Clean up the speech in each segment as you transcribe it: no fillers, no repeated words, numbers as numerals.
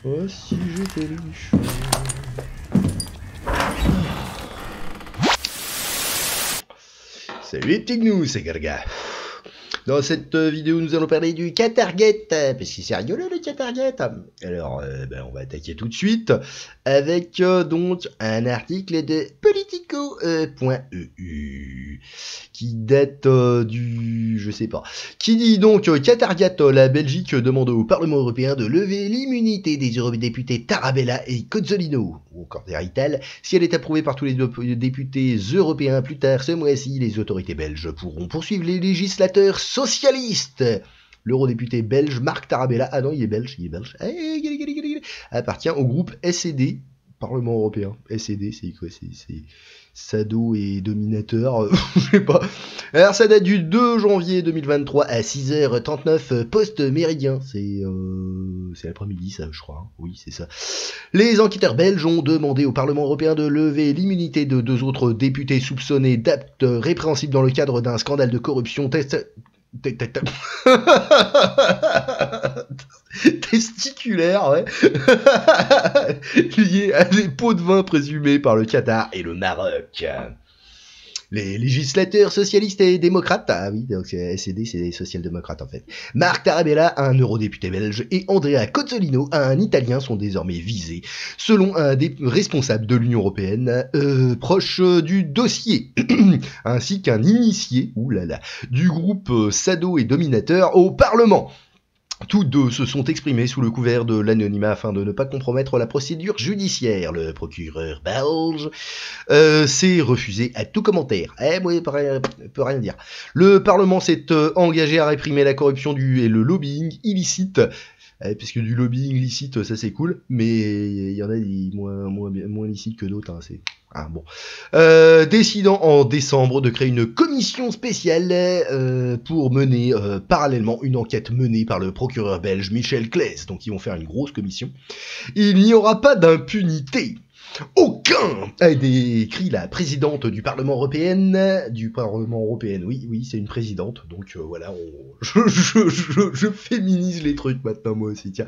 Oh, si j'étais riche. Salut les petits gnous, c'est Garga. Dans cette vidéo, nous allons parler du Qatargate, parce que c'est rigolo le Qatargate. Alors, on va attaquer tout de suite avec donc un article de politico.eu qui date du... je sais pas. Qui dit donc Qatargate, la Belgique demande au Parlement européen de lever l'immunité des eurodéputés Tarabella et Cozzolino, ou encore Rital, si elle est approuvée par tous les députés européens plus tard ce mois-ci. Les autorités belges pourront poursuivre les législateurs socialistes. L'eurodéputé belge Marc Tarabella, ah non, il est belge, appartient au groupe SED, Parlement européen. SED, c'est quoi? C'est Sado et Dominateur, je sais pas. Alors ça date du 2 janvier 2023 à 6h39 post-méridien. C'est l'après-midi ça, je crois. Oui, c'est ça. Les enquêteurs belges ont demandé au Parlement européen de lever l'immunité de 2 autres députés soupçonnés d'actes répréhensibles dans le cadre d'un scandale de corruption testiculaire, ouais. Lié à des pots de vin présumés par le Qatar et le Maroc. Les législateurs socialistes et démocrates, ah oui, donc SED, c'est des social-démocrates en fait. Marc Tarabella, un eurodéputé belge, et Andrea Cozzolino, un Italien, sont désormais visés, selon un des responsables de l'Union européenne, proche du dossier, ainsi qu'un initié, du groupe Sado et Dominateur au Parlement. Tous deux se sont exprimés sous le couvert de l'anonymat afin de ne pas compromettre la procédure judiciaire. Le procureur belge s'est refusé à tout commentaire. Moi, il peut rien dire. Le Parlement s'est engagé à réprimer la corruption et le lobbying illicite. Parce que du lobbying licite, ça c'est cool, mais il y en a des moins licites que d'autres. C'est... Ah bon. Décidant en décembre de créer une commission spéciale pour mener parallèlement une enquête menée par le procureur belge Michel Claes. Donc ils vont faire une grosse commission. Il n'y aura pas d'impunité. Aucun, a écrit la présidente du Parlement européen, oui, c'est une présidente, donc voilà, je féminise les trucs maintenant moi aussi, tiens.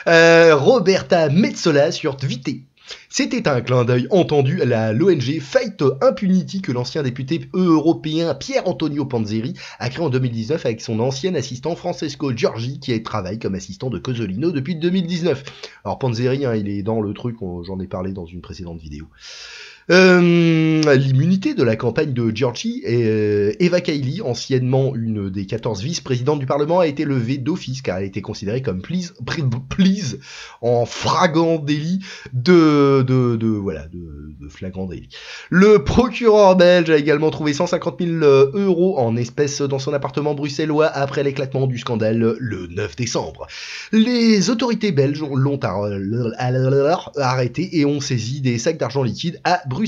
Roberta Metsola sur Twitter. C'était un clin d'œil entendu à l'ONG Fight Impunity que l'ancien député européen Pier-Antonio Panzeri a créé en 2019 avec son ancien assistant Francesco Giorgi qui travaille comme assistant de Cozzolino depuis 2019. Alors Panzeri, il est dans le truc, j'en ai parlé dans une précédente vidéo. L'immunité de la campagne de Giorgi et Eva Kaili, anciennement une des 14 vice-présidentes du Parlement, a été levée d'office car elle a été considérée comme please en flagrant délit de flagrant délit. Le procureur belge a également trouvé 150 000 € en espèces dans son appartement bruxellois après l'éclatement du scandale le 9 décembre. Les autorités belges l'ont arrêté et ont saisi des sacs d'argent liquide à Bruxelles.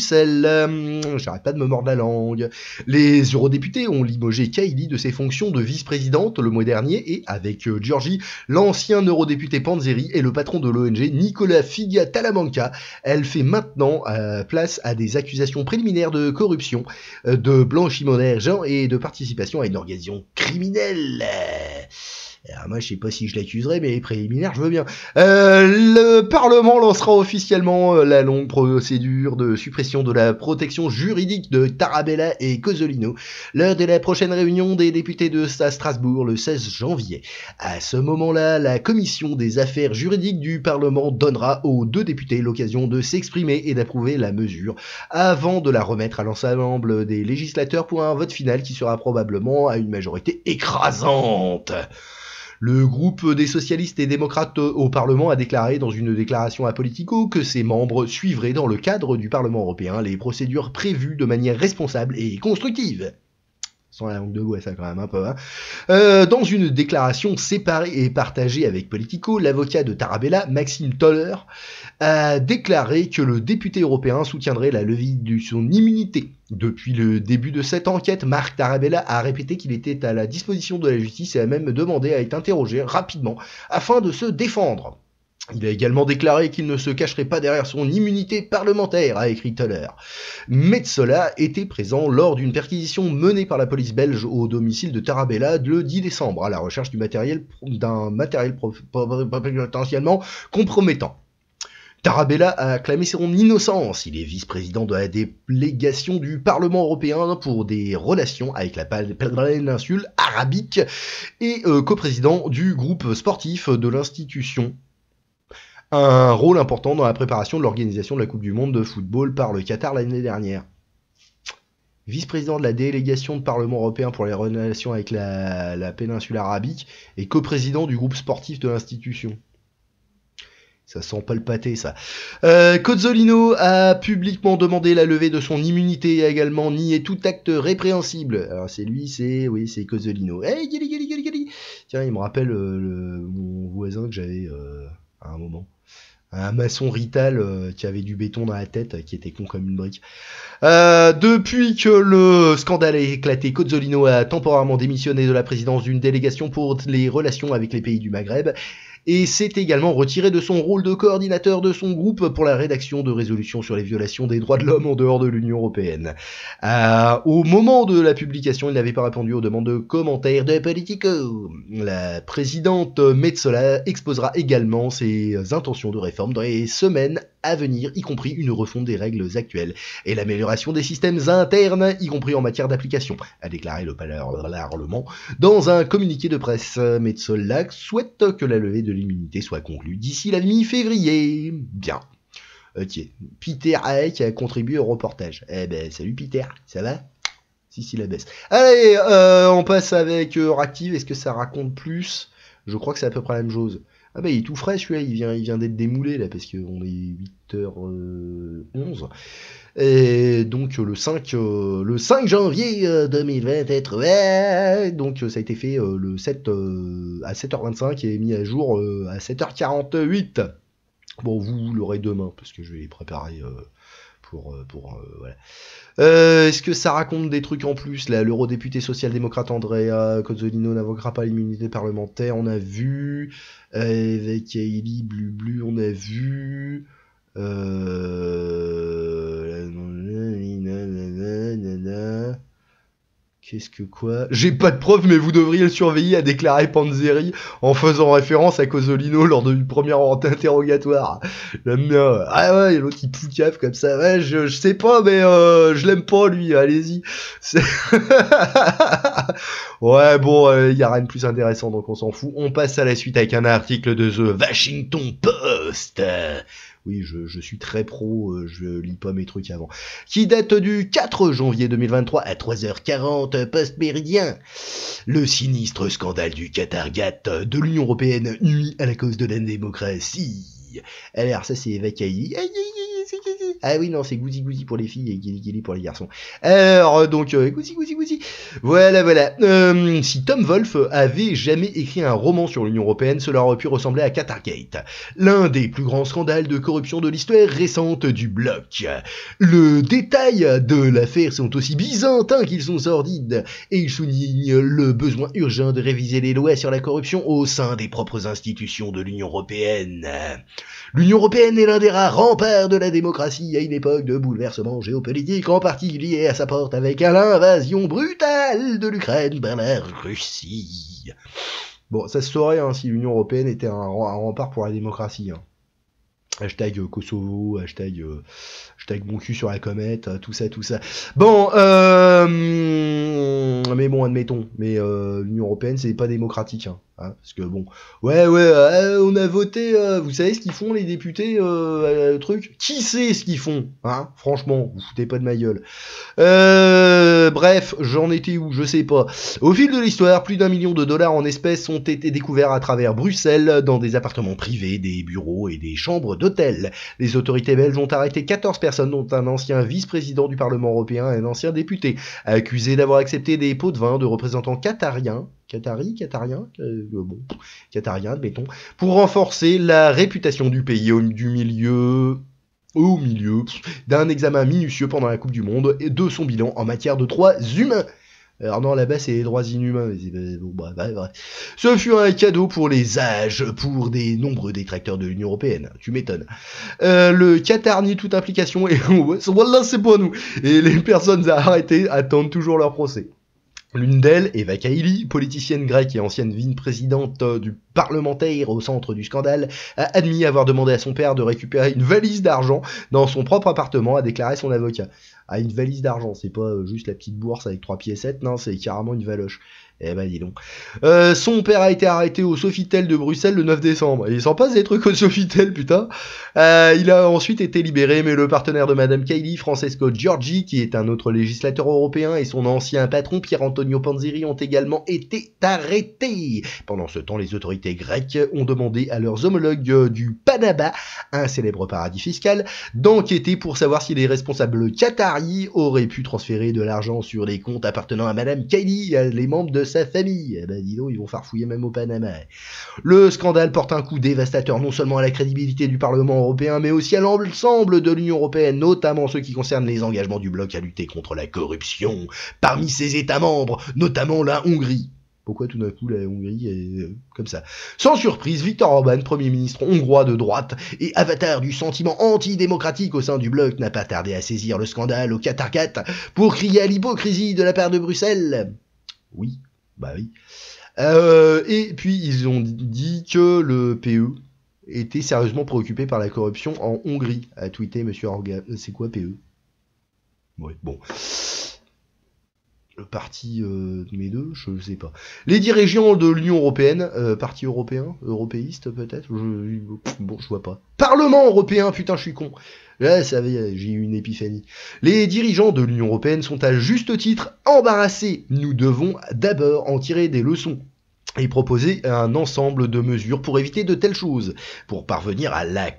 J'arrête pas de me mordre la langue. Les eurodéputés ont limogé Kaili de ses fonctions de vice-présidente le mois dernier et, avec Giorgi, l'ancien eurodéputé Panzeri et le patron de l'ONG Nicolas Figa Talamanca, elle fait maintenant place à des accusations préliminaires de corruption, de blanchiment d'argent et de participation à une organisation criminelle. Alors moi je sais pas si je l'accuserai, mais les préliminaires je veux bien. Le Parlement lancera officiellement la longue procédure de suppression de la protection juridique de Tarabella et Cozzolino lors de la prochaine réunion des députés de Strasbourg le 16 janvier. À ce moment-là, la commission des affaires juridiques du Parlement donnera aux 2 députés l'occasion de s'exprimer et d'approuver la mesure avant de la remettre à l'ensemble des législateurs pour un vote final qui sera probablement à une majorité écrasante. Le groupe des socialistes et démocrates au Parlement a déclaré dans une déclaration à Politico que ses membres suivraient dans le cadre du Parlement européen les procédures prévues de manière responsable et constructive. Sans la langue de bois, ça quand même un peu. Dans une déclaration séparée et partagée avec Politico, l'avocat de Tarabella, Maxime Toller, a déclaré que le député européen soutiendrait la levée de son immunité. Depuis le début de cette enquête, Marc Tarabella a répété qu'il était à la disposition de la justice et a même demandé à être interrogé rapidement afin de se défendre. Il a également déclaré qu'il ne se cacherait pas derrière son immunité parlementaire, a écrit Thaler. Metsola était présent lors d'une perquisition menée par la police belge au domicile de Tarabella le 10 décembre, à la recherche d'un matériel potentiellement compromettant. Tarabella a acclamé son innocence. Il est vice-président de la délégation du Parlement européen pour des relations avec la péninsule arabique et coprésident du groupe sportif de l'institution. Un rôle important dans la préparation de l'organisation de la Coupe du Monde de football par le Qatar l'année dernière. Vice-président de la délégation de Parlement européen pour les relations avec la péninsule arabique et coprésident du groupe sportif de l'institution. Ça sent pas le pâté, ça. Cozzolino a publiquement demandé la levée de son immunité et a également nié tout acte répréhensible. Alors c'est lui, c'est Cozzolino. Hey, gali. Tiens, il me rappelle mon voisin que j'avais à un moment. Un maçon Rital qui avait du béton dans la tête, qui était con comme une brique. Depuis que le scandale a éclaté, Cozzolino a temporairement démissionné de la présidence d'une délégation pour les relations avec les pays du Maghreb et s'est également retiré de son rôle de coordinateur de son groupe pour la rédaction de résolutions sur les violations des droits de l'homme en dehors de l'Union européenne. Au moment de la publication, il n'avait pas répondu aux demandes de commentaires de Politico. La présidente Metsola exposera également ses intentions de réforme dans les semaines à venir, y compris une refonte des règles actuelles et l'amélioration des systèmes internes, y compris en matière d'application, a déclaré le Parlement dans un communiqué de presse. Metsola souhaite que la levée de l'immunité soit conclue d'ici la mi-février. Bien. Ok. Peter Haek a contribué au reportage. Eh ben, salut Peter, ça va ? Si, la baisse. Allez, on passe avec Ractive. Est-ce que ça raconte plus ? Je crois que c'est à peu près la même chose. Ah bah il est tout frais celui-là, il vient d'être démoulé là parce qu'on est 8h11. Et donc le 5 janvier 2023, donc ça a été fait le 7 à 7h25 et mis à jour à 7h48. Bon, vous l'aurez demain parce que je vais les préparer voilà. Est-ce que ça raconte des trucs en plus là? L'eurodéputé social-démocrate Andrea Cozzolino n'invoquera pas l'immunité parlementaire, on a vu. Avec Hailey Blu, on a vu. Qu'est-ce que quoi? J'ai pas de preuves, mais vous devriez le surveiller, a déclaré Panzeri en faisant référence à Cozzolino lors d'une première interrogatoire. J'aime bien. Ah ouais, l'autre il poucave comme ça. Ouais, je sais pas, mais je l'aime pas lui. Allez-y. Ouais, bon, y a rien de plus intéressant, donc on s'en fout. On passe à la suite avec un article de The Washington Post. Oui, je suis très pro, je lis pas mes trucs avant. Qui date du 4 janvier 2023 à 3h40, post-méridien. Le sinistre scandale du Qatargat de l'Union Européenne nuit à la cause de la démocratie. Alors, ça c'est Eva Kaili. Ah oui, non, c'est Gouzi pour les filles et Gili pour les garçons. Alors, donc, Gouzi. Voilà. Si Tom Wolfe avait jamais écrit un roman sur l'Union Européenne, cela aurait pu ressembler à Qatargate, l'un des plus grands scandales de corruption de l'histoire récente du bloc. Le détail de l'affaire sont aussi byzantins qu'ils sont sordides, et ils soulignent le besoin urgent de réviser les lois sur la corruption au sein des propres institutions de l'Union Européenne. L'Union Européenne est l'un des rares remparts de la démocratie à une époque de bouleversement géopolitique, en particulier à sa porte avec l'invasion brutale de l'Ukraine par la Russie. Bon, ça se saurait si l'Union Européenne était un rempart pour la démocratie. Hashtag Kosovo, hashtag mon cul sur la comète, tout ça. Bon, mais bon, admettons, mais l'Union Européenne, c'est pas démocratique, parce que bon, ouais, on a voté, vous savez ce qu'ils font les députés, truc, qui sait ce qu'ils font, franchement, vous foutez pas de ma gueule. Bref, j'en étais où, je sais pas. Au fil de l'histoire, plus d'1 million de dollars en espèces ont été découverts à travers Bruxelles, dans des appartements privés, des bureaux et des chambres d'hôtel. Les autorités belges ont arrêté 14 personnes, dont un ancien vice-président du Parlement européen et un ancien député, accusés d'avoir accepté des pots de vin de représentants qatariens, admettons, pour renforcer la réputation du pays au milieu d'un examen minutieux pendant la Coupe du Monde et de son bilan en matière de droits humains. Alors non, là-bas, c'est les droits inhumains. Bon, bref. Ce fut un cadeau pour les âges, pour des nombreux détracteurs de l'Union Européenne. Tu m'étonnes. Le Qatar nie toute implication et voilà, c'est pas nous. Et les personnes arrêtées attendent toujours leur procès. L'une d'elles, Eva Kaili, politicienne grecque et ancienne vice-présidente du parlementaire au centre du scandale, a admis avoir demandé à son père de récupérer une valise d'argent dans son propre appartement, a déclaré son avocat. Ah, une valise d'argent, c'est pas juste la petite bourse avec 3 piécettes, non, c'est carrément une valoche. Eh ben dis donc. Son père a été arrêté au Sofitel de Bruxelles le 9 décembre. Et il s'en passe des trucs au Sofitel, putain. Il a ensuite été libéré, mais le partenaire de Madame Kaili, Francesco Giorgi, qui est un autre législateur européen, et son ancien patron, Pier Antonio Panzeri, ont également été arrêtés. Pendant ce temps, les autorités grecques ont demandé à leurs homologues du Panama, un célèbre paradis fiscal, d'enquêter pour savoir si les responsables qataris auraient pu transférer de l'argent sur les comptes appartenant à Madame Kaili et à les membres de sa famille. Eh ben dis donc, ils vont farfouiller même au Panama. Le scandale porte un coup dévastateur non seulement à la crédibilité du Parlement européen, mais aussi à l'ensemble de l'Union européenne, notamment ceux qui concernent les engagements du bloc à lutter contre la corruption parmi ses États membres, notamment la Hongrie. Pourquoi tout d'un coup la Hongrie est comme ça? Sans surprise, Viktor Orban, Premier ministre hongrois de droite et avatar du sentiment antidémocratique au sein du bloc, n'a pas tardé à saisir le scandale au Qatar pour crier à l'hypocrisie de la part de Bruxelles. Oui. Bah oui. Et puis ils ont dit que le PE était sérieusement préoccupé par la corruption en Hongrie, a tweeté Monsieur Orban. C'est quoi PE? Ouais, bon. Le parti de mes deux, je sais pas. Les dirigeants de l'Union Européenne, parti européen, européiste peut-être, bon, je vois pas. Parlement européen, putain, je suis con. Là, ça j'ai eu une épiphanie. Les dirigeants de l'Union Européenne sont à juste titre embarrassés. Nous devons d'abord en tirer des leçons et proposer un ensemble de mesures pour éviter de telles choses, pour parvenir à la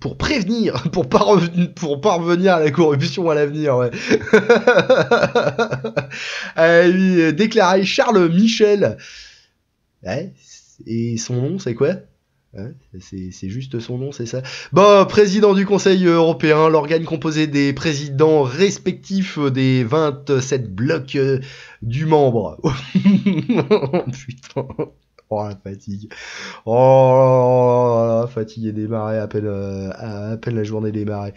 pour parvenir à la corruption à l'avenir, ouais. Déclaré Charles Michel. Ouais, et son nom, c'est quoi? Ouais, c'est juste son nom, c'est ça. Bon, président du Conseil européen, l'organe composé des présidents respectifs des 27 blocs du membre. Putain. Oh la fatigue. Oh la fatigue est démarrée à peine la journée démarrée.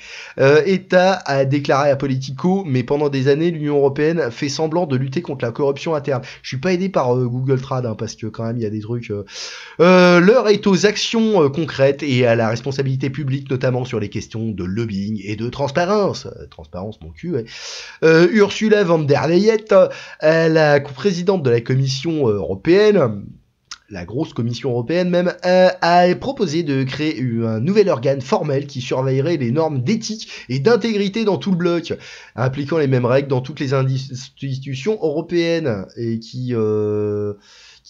État a déclaré à Politico, mais pendant des années l'Union européenne fait semblant de lutter contre la corruption interne. Je suis pas aidé par Google Trad hein, parce que quand même il y a des trucs. L'heure est aux actions concrètes et à la responsabilité publique, notamment sur les questions de lobbying et de transparence. Transparence mon cul. Ouais. Ursula von der Leyen, la présidente de la Commission européenne. La grosse commission européenne même, a proposé de créer un nouvel organe formel qui surveillerait les normes d'éthique et d'intégrité dans tout le bloc, impliquant les mêmes règles dans toutes les institutions européennes et qui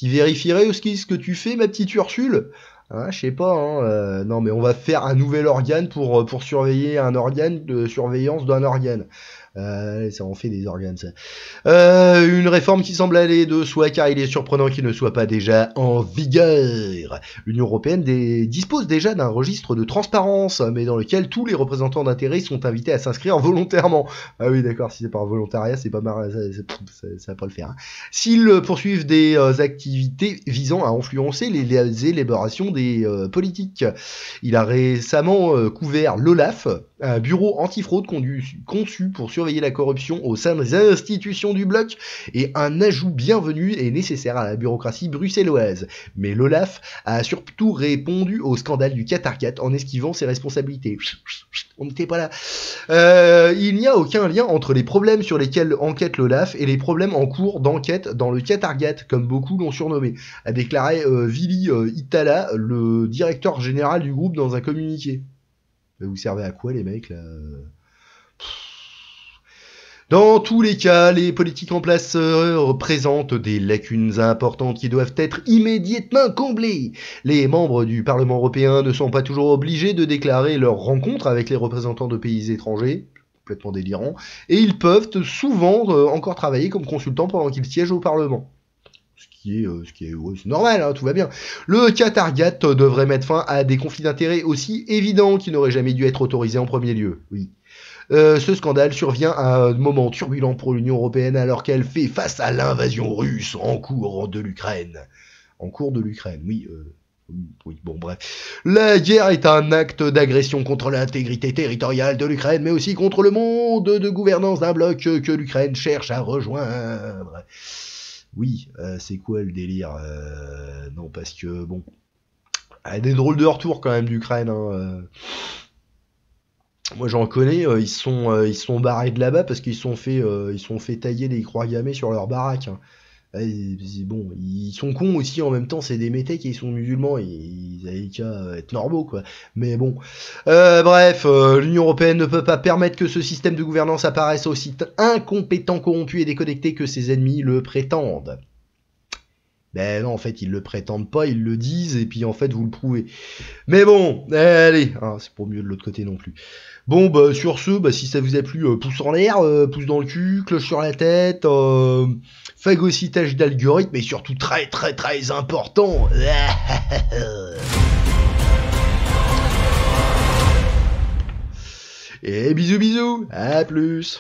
vérifierait ce que tu fais, ma petite Ursule. Hein, je sais pas, hein, non mais on va faire un nouvel organe pour surveiller un organe de surveillance d'un organe. Ça en fait des organes, ça. Une réforme qui semble aller de soi, car il est surprenant qu'il ne soit pas déjà en vigueur. L'Union européenne dispose déjà d'un registre de transparence, mais dans lequel tous les représentants d'intérêt sont invités à s'inscrire volontairement. Ah oui, d'accord, si c'est par volontariat, c'est pas marrant, ça va pas le faire. Hein. S'ils poursuivent des activités visant à influencer les élaborations des politiques. Il a récemment couvert l'OLAF, un bureau antifraude conçu pour surveiller la corruption au sein des institutions du bloc, et un ajout bienvenu et nécessaire à la bureaucratie bruxelloise. Mais l'OLAF a surtout répondu au scandale du Qatar en esquivant ses responsabilités. On n'était pas là. Il n'y a aucun lien entre les problèmes sur lesquels enquête l'OLAF et les problèmes en cours d'enquête dans le Qatar, comme beaucoup l'ont surnommé, a déclaré Vili Itala, le directeur général du groupe, dans un communiqué. Vous servez à quoi les mecs là? Dans tous les cas, les politiques en place représentent des lacunes importantes qui doivent être immédiatement comblées. Les membres du Parlement européen ne sont pas toujours obligés de déclarer leur rencontre avec les représentants de pays étrangers, complètement délirant, et ils peuvent souvent encore travailler comme consultants pendant qu'ils siègent au Parlement. Ce qui est ouais, c'est normal, hein, tout va bien. Le Qatar devrait mettre fin à des conflits d'intérêts aussi évidents qui n'auraient jamais dû être autorisés en premier lieu. Oui. Ce scandale survient à un moment turbulent pour l'Union européenne alors qu'elle fait face à l'invasion russe en cours de l'Ukraine. En cours de l'Ukraine, oui. Oui, bon, bref. La guerre est un acte d'agression contre l'intégrité territoriale de l'Ukraine, mais aussi contre le monde de gouvernance d'un bloc que l'Ukraine cherche à rejoindre. Oui, c'est quoi le délire Non, parce que, bon... des drôles de retour quand même d'Ukraine, hein. Moi j'en connais, ils sont barrés de là-bas parce qu'ils sont fait tailler des croix gammées sur leur baraque, hein. Bon, ils sont cons aussi en même temps, c'est des métèques et ils sont musulmans, ils avaient qu'à être normaux quoi. Mais bon, bref, l'Union européenne ne peut pas permettre que ce système de gouvernance apparaisse aussi incompétent, corrompu et déconnecté que ses ennemis le prétendent. Ben non, en fait, ils le prétendent pas, ils le disent, et puis en fait, vous le prouvez. Mais bon, allez, hein, c'est pour mieux de l'autre côté non plus. Bon, bah, sur ce, bah, si ça vous a plu, pouce en l'air, pouce dans le cul, cloche sur la tête, phagocytage d'algorithme, et surtout très très très important. Et bisous bisous, à plus.